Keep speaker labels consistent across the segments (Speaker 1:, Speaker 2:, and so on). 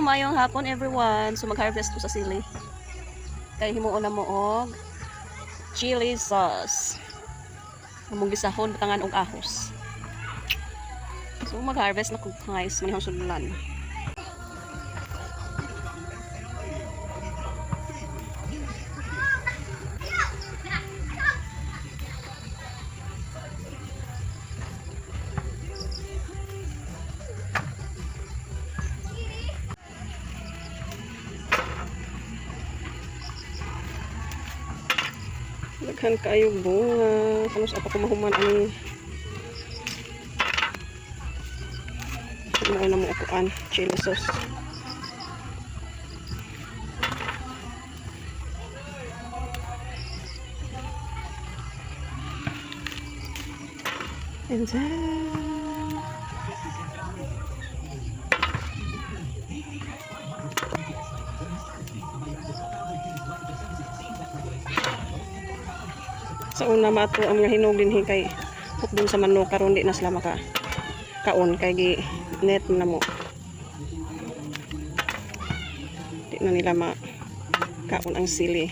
Speaker 1: mayong hapon everyone. So mag-harvest ko sa sili. Kaya himuon na mo og chili sauce. Among gisahon batangan og ahos. So mag-harvest na ko guys, manihang sudlan. Daghan kayo bunga. Kanos apa kumahuman ani. Mo na mo ukuan chili sauce. And then sa una mato ang mga hinog din kay hukdon sa manok karon di na sila maka kaon kay gi net na mo di na nila ma kaon ang sili.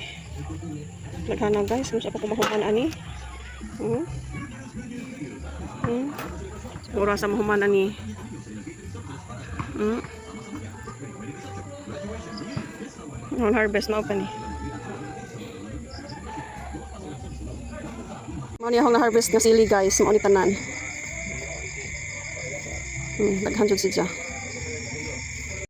Speaker 1: Laghan na guys kung sa pa kumahuman ani. Siguro sa mahuman ani. Harvest na pa ni. Mao ni akong na-harvest nga sili guys, mao ni tanan. Daghan jud siya.